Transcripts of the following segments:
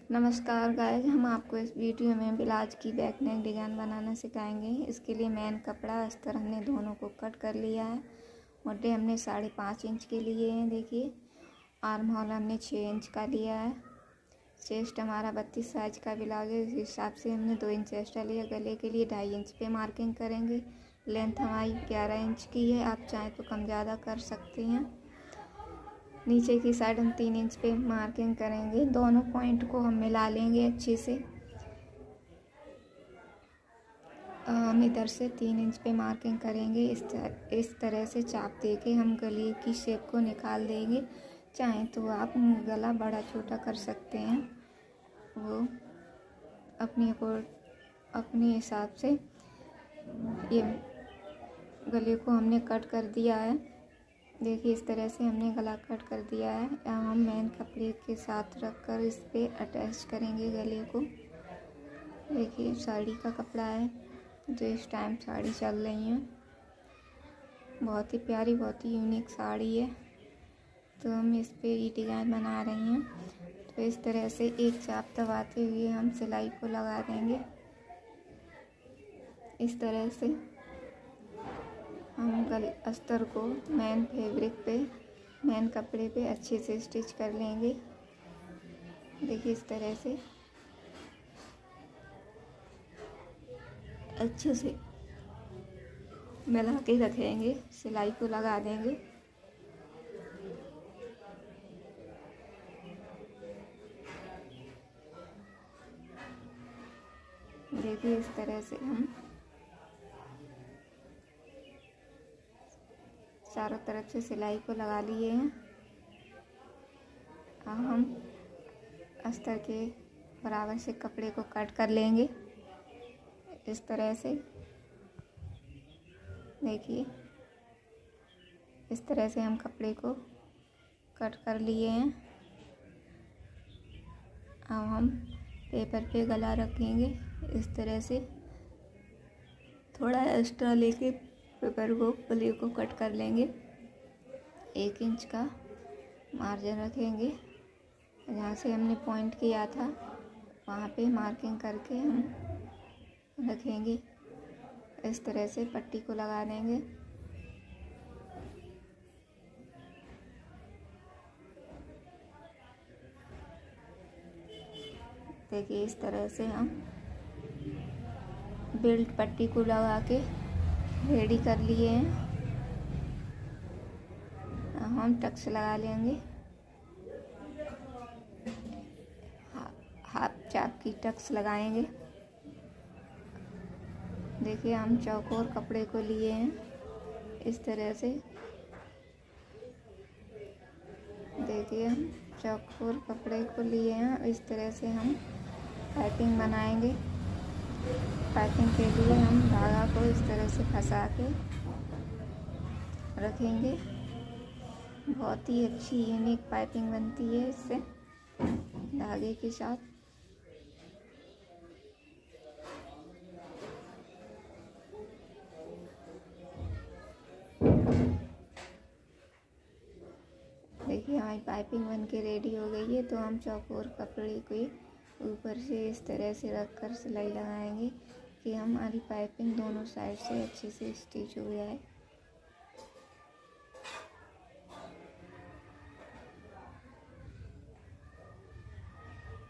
नमस्कार गाइस, हम आपको इस वीडियो में ब्लाउज की बैक नेक डिज़ाइन बनाना सिखाएंगे। इसके लिए मेन कपड़ा अस्तर हमने दोनों को कट कर लिया है। मोटे हमने 5.5 इंच के लिए हैं। देखिए, आर्म होल हमने 6 इंच का लिया है। चेस्ट हमारा 32 साइज का ब्लाउज है, इस हिसाब से हमने 2 इंच एक्स्ट्रा लिया। गले के लिए 2.5 इंच पे मार्किंग करेंगे। लेंथ हमारी 11 इंच की है, आप चाहें तो कम ज़्यादा कर सकते हैं। नीचे की साइड हम 3 इंच पे मार्किंग करेंगे। दोनों पॉइंट को हम मिला लेंगे अच्छे से। हम इधर से 3 इंच पे मार्किंग करेंगे। इस तरह से चाप दे के हम गले की शेप को निकाल देंगे। चाहें तो आप गला बड़ा छोटा कर सकते हैं, वो अपने हिसाब से। ये गले को हमने कट कर दिया है। देखिए, इस तरह से हमने गला कट कर दिया है। अब हम मेन कपड़े के साथ रखकर इस पे अटैच करेंगे गले को। देखिए, साड़ी का कपड़ा है जो इस टाइम साड़ी चल रही है। बहुत ही प्यारी, बहुत ही यूनिक साड़ी है। तो हम इस पे ये डिज़ाइन बना रही हैं। तो इस तरह से एक चाप दबाते हुए हम सिलाई को लगा देंगे। इस तरह से हम अस्तर को मेन फैब्रिक पे, मेन कपड़े पे अच्छे से स्टिच कर लेंगे। देखिए, इस तरह से अच्छे से मिला के रखेंगे, सिलाई को लगा देंगे। देखिए, इस तरह से हम चारों तरफ से सिलाई को लगा लिए हैं। अब हम अस्तर के बराबर से कपड़े को कट कर लेंगे इस तरह से। देखिए, इस तरह से हम कपड़े को कट कर लिए हैं। अब हम पेपर पे गला रखेंगे इस तरह से। थोड़ा एक्स्ट्रा लेके पेपर को, गले को कट कर लेंगे। 1 इंच का मार्जिन रखेंगे। जहाँ से हमने पॉइंट किया था वहाँ पे मार्किंग करके हम रखेंगे। इस तरह से पट्टी को लगा देंगे। देखिए, इस तरह से हम बेल्ट पट्टी को लगा के रेडी कर लिए हैं। हम टक्स लगा लेंगे। हाफ चाप की टक्स लगाएंगे। देखिए, हम चौकोर कपड़े को लिए हैं इस तरह से। देखिए, हम चौकोर कपड़े को लिए हैं। इस तरह से हम पाइपिंग बनाएंगे। पाइपिंग के लिए हम धागा को इस तरह से फंसा के रखेंगे। बहुत ही अच्छी यूनिक पाइपिंग बनती है इससे, धागे के साथ। देखिए, हमारी पाइपिंग बन के रेडी हो गई है। तो हम चौकोर कपड़े को ऊपर से इस तरह से रखकर सिलाई लगाएंगे कि हमारी पाइपिंग दोनों साइड से अच्छे से स्टिच हो जाए।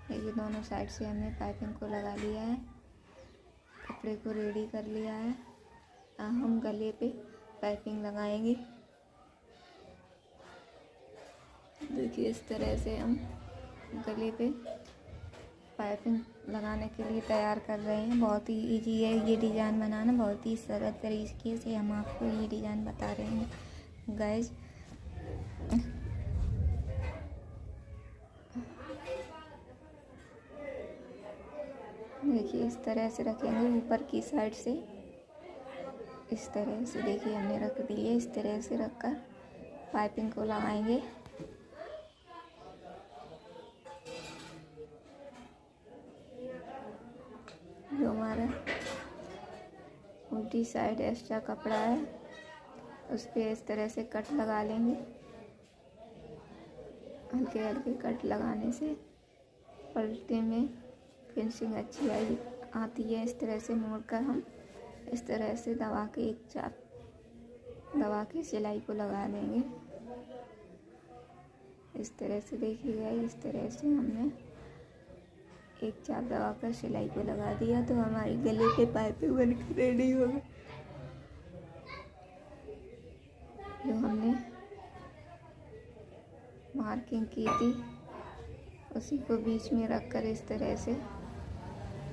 देखिए, दोनों साइड से हमने पाइपिंग को लगा लिया है, कपड़े को रेडी कर लिया है। अब हम गले पे पाइपिंग लगाएंगे। देखिए, इस तरह से हम गले पे पाइपिंग लगाने के लिए तैयार कर रहे हैं। बहुत ही इजी है ये डिज़ाइन बनाना, बहुत ही सरल तरीके से हम आपको ये डिज़ाइन बता रहे हैं गाइस। देखिए, इस तरह से रखेंगे ऊपर की साइड से। इस तरह से देखिए, हमने रख दी है। इस तरह से रखकर पाइपिंग को लगाएंगे। जो हमारा उल्टी साइड एक्स्ट्रा कपड़ा है उस पर इस तरह से कट लगा लेंगे। हल्के हल्के कट लगाने से पलटे में फिनिशिंग अच्छी आती है। इस तरह से मोड़कर हम इस तरह से दबा के एक चाप दबा के सिलाई को लगा देंगे। इस तरह से देखिएगा, इस तरह से हमने एक चाप दबा कर सिलाई को लगा दिया तो हमारी गले के पाइपिंग बनकर रेडी हो गई। जो हमने मार्किंग की थी उसी को बीच में रखकर इस तरह से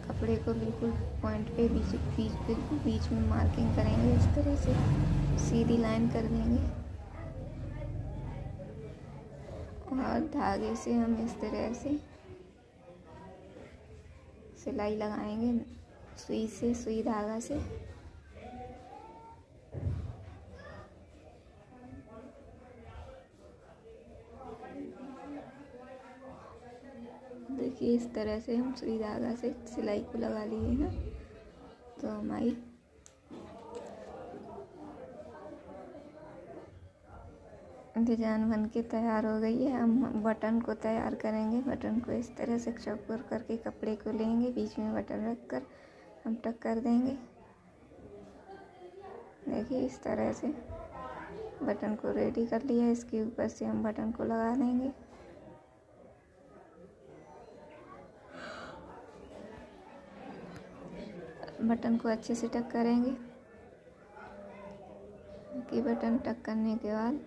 कपड़े को बिल्कुल पॉइंट पे बीच में मार्किंग करेंगे। इस तरह से सीधी लाइन कर देंगे और धागे से हम इस तरह से सिलाई लगाएंगे सुई धागा से। देखिए इस तरह से हम सुई धागा से सिलाई को लगा लिए हैं तो हमारी डिजाइन बन के तैयार हो गई है। हम बटन को तैयार करेंगे। बटन को इस तरह से चौकोर करके कपड़े को लेंगे, बीच में बटन रख कर हम टक कर देंगे। देखिए इस तरह से बटन को रेडी कर लिया। इसके ऊपर से हम बटन को लगा देंगे। बटन को अच्छे से टक करेंगे कि बटन टक करने के बाद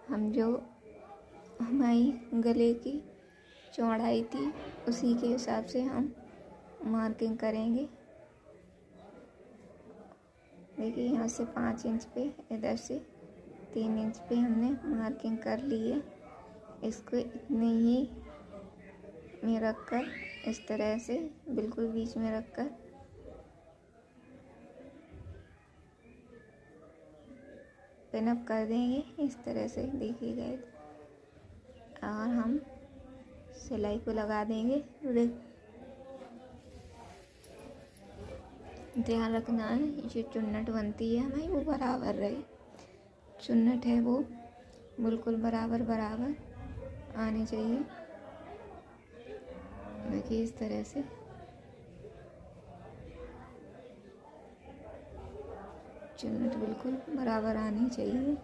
हम जो हमारी गले की चौड़ाई थी उसी के हिसाब से हम मार्किंग करेंगे। देखिए यहाँ से 5 इंच पे, इधर से 3 इंच पे हमने मार्किंग कर ली है। इसको इतने ही में रखकर इस तरह से बिल्कुल बीच में रखकर पिन अप कर देंगे। इस तरह से देखिएगा और हम सिलाई को लगा देंगे। ध्यान रखना है जो चुन्नट बनती है हमारी वो बराबर रहे। चुन्नट है वो बिल्कुल बराबर आनी चाहिए। देखिए इस तरह से चुन्नट बिल्कुल बराबर आनी चाहिए।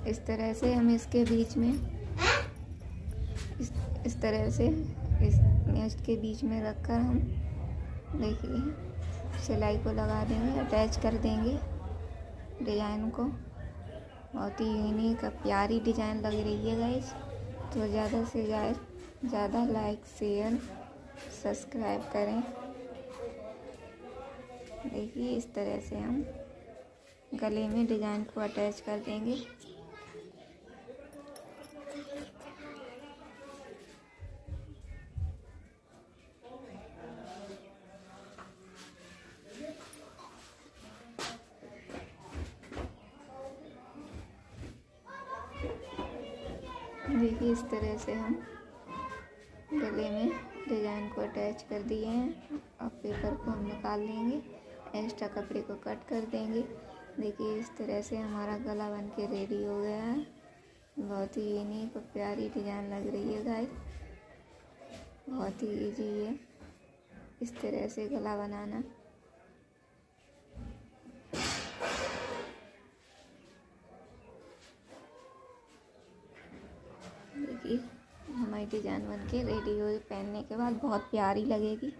इस तरह से हम इसके बीच में इस तरह से इसके बीच में रखकर हम देखिए सिलाई को लगा देंगे, अटैच कर देंगे डिज़ाइन को। बहुत ही यूनिक प्यारी डिज़ाइन लग रही है गाइस। तो ज़्यादा से ज़्यादा लाइक शेयर सब्सक्राइब करें। देखिए इस तरह से हम गले में डिज़ाइन को अटैच कर देंगे। देखिए इस तरह से हम गले में डिज़ाइन को अटैच कर दिए हैं। अब पेपर को हम निकाल लेंगे, एक्स्ट्रा कपड़े को कट कर देंगे। देखिए इस तरह से हमारा गला बन के रेडी हो गया है। बहुत ही यूनिक और प्यारी डिज़ाइन लग रही है गाइस। बहुत ही इजी है इस तरह से गला बनाना। देखिए हमारी डिज़ाइन बन के रेडी हो, पहनने के बाद बहुत प्यारी लगेगी।